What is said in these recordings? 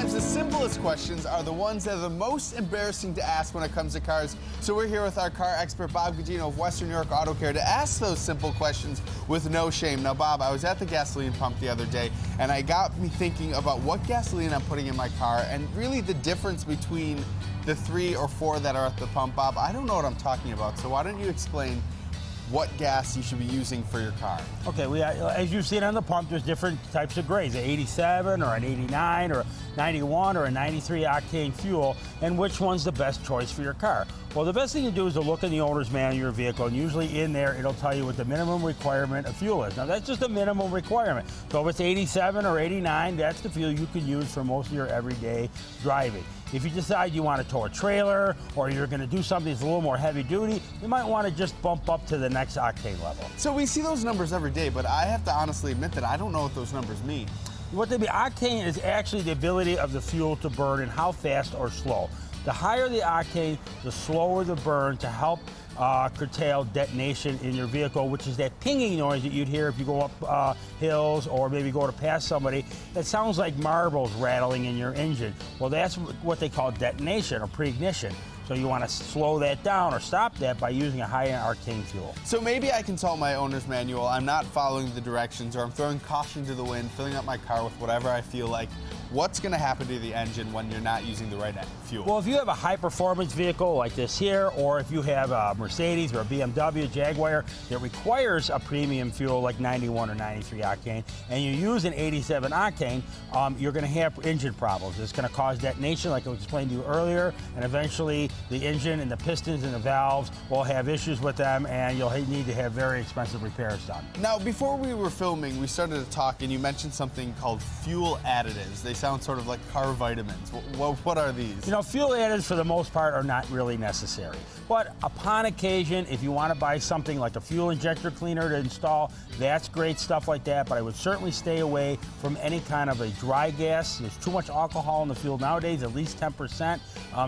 Sometimes the simplest questions are the ones that are the most embarrassing to ask when it comes to cars. So we're here with our car expert, Bob Gugino of Western New York Autocare, to ask those simple questions with no shame. Now, Bob, I was at the gasoline pump the other day, and I got me thinking about what gasoline I'm putting in my car, and really the difference between the 3 or 4 that are at the pump. Bob, I don't know what I'm talking about, so why don't you explain what gas you should be using for your car? Okay, as you've seen on the pump, there's different types of grades, an 87 or an 89 or a 91 or a 93 octane fuel, and which one's the best choice for your car. Well, the best thing to do is to look in the owner's manual of your vehicle, and usually in there it'll tell you what the minimum requirement of fuel is. Now, that's just a minimum requirement. So if it's 87 or 89, that's the fuel you can use for most of your everyday driving. If you decide you want to tow a trailer or you're going to do something that's a little more heavy duty, you might want to just bump up to the next octane level. So we see those numbers every day, but I have to honestly admit that I don't know what those numbers mean. What they mean, octane is actually the ability of the fuel to burn and how fast or slow. The higher the octane, the slower the burn to help curtail detonation in your vehicle, which is that pinging noise that you'd hear if you go up hills or maybe go to pass somebody. That sounds like marbles rattling in your engine. Well, that's what they call detonation or pre-ignition. So you want to slow that down or stop that by using a high octane fuel. So maybe I consult my owner's manual, I'm not following the directions, or I'm throwing caution to the wind, filling up my car with whatever I feel like. What's going to happen to the engine when you're not using the right fuel? Well, if you have a high-performance vehicle like this here, or if you have a Mercedes or a BMW, Jaguar that requires a premium fuel like 91 or 93 octane, and you use an 87 octane, you're going to have engine problems. It's going to cause detonation, like I explained to you earlier, and eventually the engine and the pistons and the valves will have issues with them, and you'll need to have very expensive repairs done. Now, before we were filming, we started to talk, and you mentioned something called fuel additives. They sound sort of like car vitamins. What are these? You know, fuel additives for the most part are not really necessary. But upon occasion, if you want to buy something like a fuel injector cleaner to install, that's great stuff like that, but I would certainly stay away from any kind of a dry gas. There's too much alcohol in the fuel nowadays, at least 10%.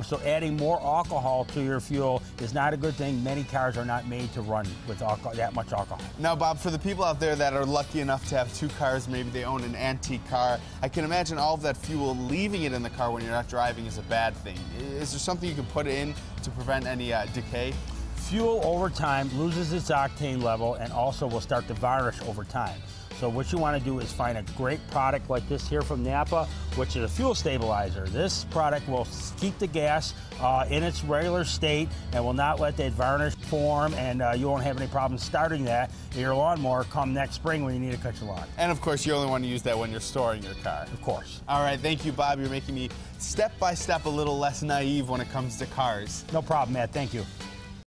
So adding more alcohol to your fuel is not a good thing. Many cars are not made to run with that much alcohol. Now, Bob, for the people out there that are lucky enough to have 2 cars, maybe they own an antique car, I can imagine all of that fuel, leaving it in the car when you're not driving is a bad thing. Is there something you can put in to prevent any decay? Fuel over time loses its octane level and also will start to varnish over time. So what you want to do is find a great product like this here from Napa, which is a fuel stabilizer. This product will keep the gas in its regular state and will not let that varnish form, and you won't have any problems starting that in your lawnmower come next spring when you need to cut your lawn. And of course, you only want to use that when you're storing your car. Of course. All right, thank you, Bob. You're making me step by step a little less naive when it comes to cars. No problem, Matt. Thank you.